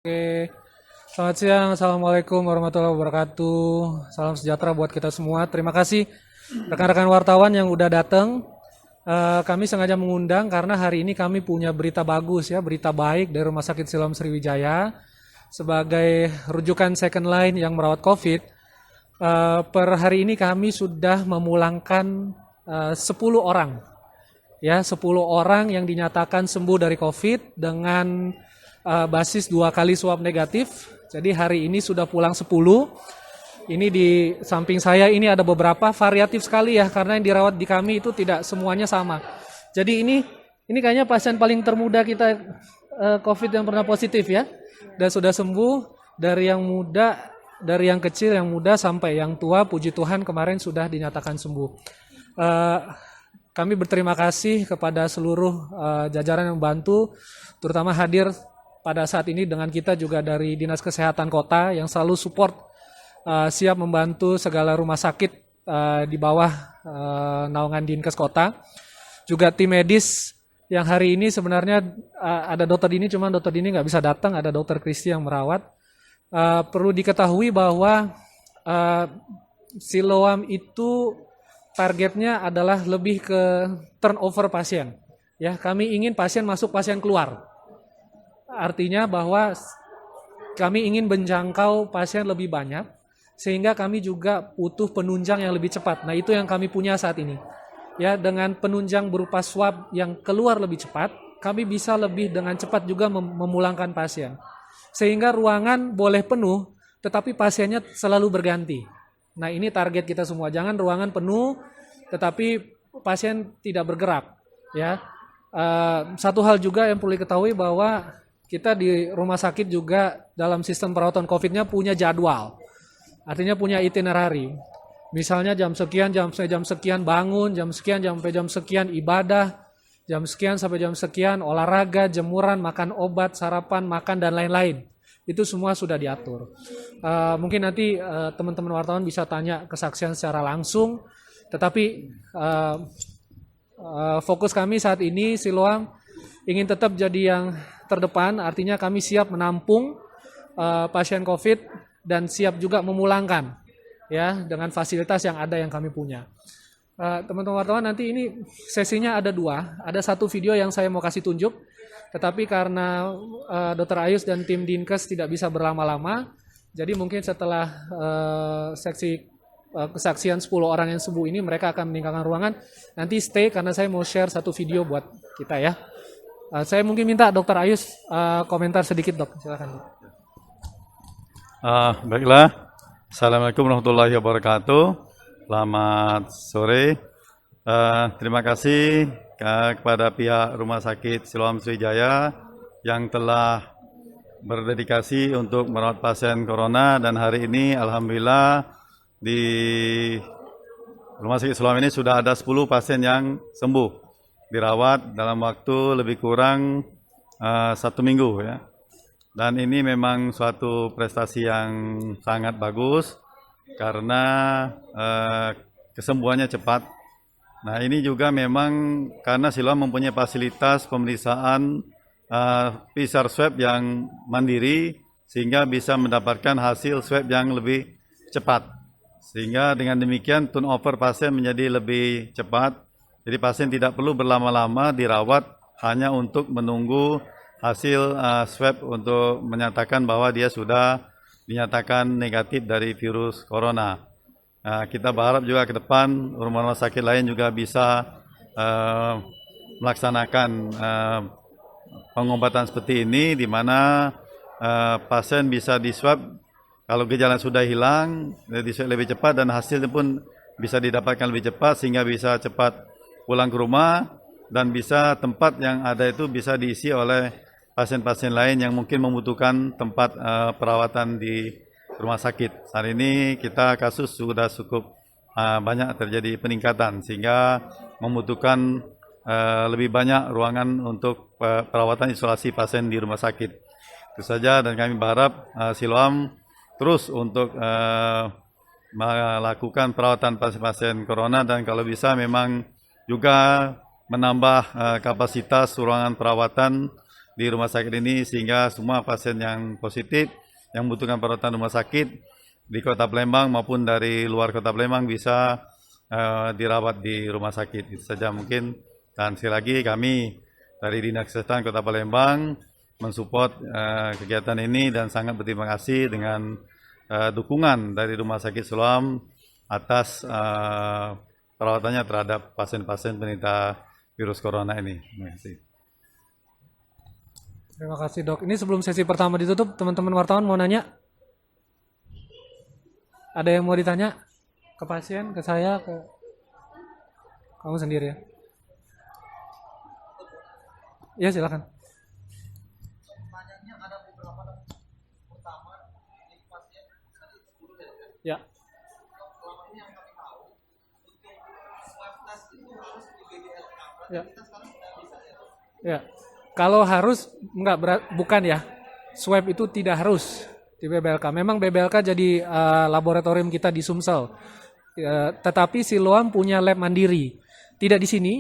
Oke, selamat siang. Assalamualaikum warahmatullahi wabarakatuh. Salam sejahtera buat kita semua. Terima kasih rekan-rekan wartawan yang udah datang. Kami sengaja mengundang karena hari ini kami punya berita bagus ya, berita baik dari Rumah Sakit Siloam Sriwijaya sebagai rujukan second line yang merawat COVID. Per hari ini kami sudah memulangkan 10 orang. Ya, 10 orang yang dinyatakan sembuh dari COVID dengan basis 2 kali swab negatif. Jadi hari ini sudah pulang 10. Ini di samping saya ini ada beberapa variatif sekali ya, karena yang dirawat di kami itu tidak semuanya sama. Jadi ini kayaknya pasien paling termuda kita COVID yang pernah positif ya. Dan sudah sembuh dari yang muda, dari yang kecil, yang muda sampai yang tua. Puji Tuhan kemarin sudah dinyatakan sembuh. Kami berterima kasih kepada seluruh jajaran yang membantu, terutama hadir pada saat ini dengan kita juga dari Dinas Kesehatan Kota yang selalu support, siap membantu segala rumah sakit di bawah naungan Dinkes Kota. Juga tim medis yang hari ini sebenarnya ada dokter Dini, cuma dokter Dini nggak bisa datang, ada dokter Kristi yang merawat. Perlu diketahui bahwa Siloam itu targetnya adalah lebih ke turnover pasien. Ya, kami ingin pasien masuk, pasien keluar. Artinya bahwa kami ingin menjangkau pasien lebih banyak, sehingga kami juga butuh penunjang yang lebih cepat. Nah, itu yang kami punya saat ini. Ya, dengan penunjang berupa swab yang keluar lebih cepat, kami bisa lebih dengan cepat juga memulangkan pasien. Sehingga ruangan boleh penuh, tetapi pasiennya selalu berganti. Nah, ini target kita semua. Jangan ruangan penuh, tetapi pasien tidak bergerak. Ya, satu hal juga yang perlu diketahui bahwa kita di rumah sakit juga dalam sistem perawatan COVID-nya punya jadwal. Artinya punya itinerary. Misalnya jam sekian bangun, jam sekian sampai jam sekian ibadah, jam sekian sampai jam sekian olahraga, jemuran, makan obat, sarapan, makan, dan lain-lain. Itu semua sudah diatur. Mungkin nanti teman-teman wartawan bisa tanya kesaksian secara langsung. Tetapi fokus kami saat ini Siloam ingin tetap jadi yang terdepan, artinya kami siap menampung pasien COVID dan siap juga memulangkan ya dengan fasilitas yang ada yang kami punya. Teman-teman wartawan, nanti ini sesinya ada 2, ada satu video yang saya mau kasih tunjuk, tetapi karena Dr. Ayus dan tim Dinkes tidak bisa berlama-lama, jadi mungkin setelah seksi kesaksian 10 orang yang sembuh ini mereka akan meninggalkan ruangan. Nanti stay karena saya mau share satu video buat kita ya. Saya mungkin minta Dr. Ayus komentar sedikit, Dok. Silakan. Baiklah. Assalamualaikum warahmatullahi wabarakatuh. Selamat sore. Terima kasih kepada pihak Rumah Sakit Siloam Sriwijaya yang telah berdedikasi untuk merawat pasien corona, dan hari ini alhamdulillah di Rumah Sakit Siloam ini sudah ada 10 pasien yang sembuh, dirawat dalam waktu lebih kurang 1 minggu ya. Dan ini memang suatu prestasi yang sangat bagus karena kesembuhannya cepat. Nah, ini juga memang karena Siloam mempunyai fasilitas pemeriksaan PCR swab yang mandiri, sehingga bisa mendapatkan hasil swab yang lebih cepat. Sehingga dengan demikian turnover pasien menjadi lebih cepat. Jadi pasien tidak perlu berlama-lama dirawat hanya untuk menunggu hasil swab untuk menyatakan bahwa dia sudah dinyatakan negatif dari virus corona. Kita berharap juga ke depan rumah sakit lain juga bisa melaksanakan pengobatan seperti ini, di mana pasien bisa diswab kalau gejala sudah hilang, diswab lebih cepat dan hasilnya pun bisa didapatkan lebih cepat sehingga bisa cepat pulang ke rumah, dan bisa tempat yang ada itu bisa diisi oleh pasien-pasien lain yang mungkin membutuhkan tempat perawatan di rumah sakit. Saat ini kita kasus sudah cukup banyak terjadi peningkatan sehingga membutuhkan lebih banyak ruangan untuk perawatan isolasi pasien di rumah sakit. Itu saja, dan kami berharap Siloam terus untuk melakukan perawatan pasien-pasien corona, dan kalau bisa memang juga menambah kapasitas ruangan perawatan di rumah sakit ini sehingga semua pasien yang positif yang membutuhkan perawatan rumah sakit di Kota Palembang maupun dari luar Kota Palembang bisa dirawat di rumah sakit. Itu saja mungkin. Dan sekali lagi kami dari Dinas Kesehatan Kota Palembang mensupport kegiatan ini dan sangat berterima kasih dengan dukungan dari Rumah Sakit Siloam atas perawatannya terhadap pasien-pasien penderita virus corona ini. Terima kasih. Terima kasih dok. Ini sebelum sesi pertama ditutup, teman-teman wartawan mau nanya? Ada yang mau ditanya? Ke pasien, ke saya, ke kamu sendiri ya? Ya silakan. Ya. Ya. Ya. Kalau harus bukan ya. Swab itu tidak harus di BBLK. Memang BBLK jadi laboratorium kita di Sumsel. Tetapi Siloam punya lab mandiri. Tidak di sini,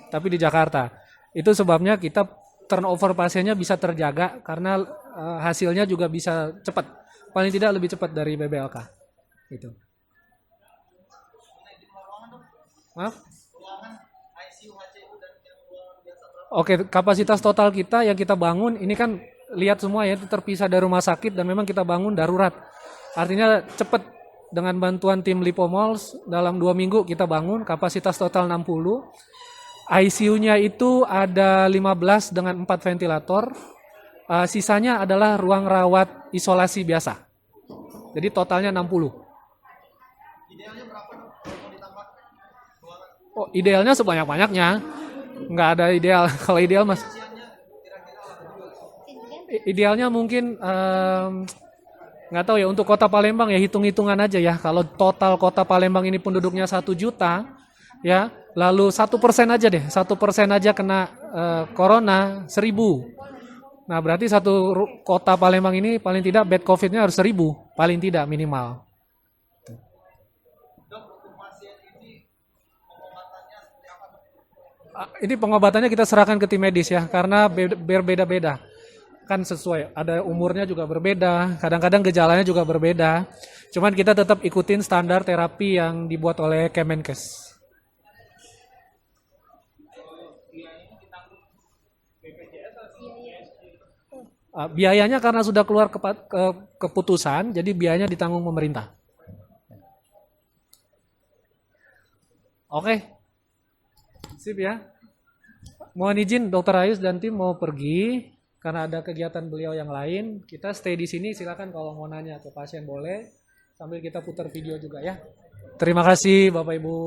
tapi di Jakarta. Itu sebabnya kita turnover pasiennya bisa terjaga karena hasilnya juga bisa cepat. Paling tidak lebih cepat dari BBLK. Gitu. Maaf? Oke, kapasitas total kita yang kita bangun ini kan lihat semua ya itu terpisah dari rumah sakit dan memang kita bangun darurat. Artinya cepat dengan bantuan tim Lipomols dalam 2 minggu kita bangun kapasitas total 60. ICU-nya itu ada 15 dengan 4 ventilator. Sisanya adalah ruang rawat isolasi biasa. Jadi totalnya 60. Oh, idealnya sebanyak-banyaknya. Nggak ada ideal. Kalau ideal mas, idealnya mungkin nggak tahu ya untuk Kota Palembang ya hitung-hitungan aja ya. Kalau total Kota Palembang ini penduduknya 1 juta, ya lalu 1% aja deh, 1% aja kena corona 1000. Nah berarti satu Kota Palembang ini paling tidak bed COVID-nya harus 1000, paling tidak minimal. Ini pengobatannya kita serahkan ke tim medis ya, karena berbeda-beda. Kan sesuai, ada umurnya juga berbeda, kadang-kadang gejalanya juga berbeda. Cuman kita tetap ikutin standar terapi yang dibuat oleh Kemenkes. Biayanya karena sudah keluar keputusan, jadi biayanya ditanggung pemerintah. Oke. Sip ya. Mohon izin Dr. Ayus dan tim mau pergi karena ada kegiatan beliau yang lain. Kita stay di sini, silakan kalau mau nanya ke pasien boleh. Sambil kita putar video juga ya. Terima kasih Bapak Ibu.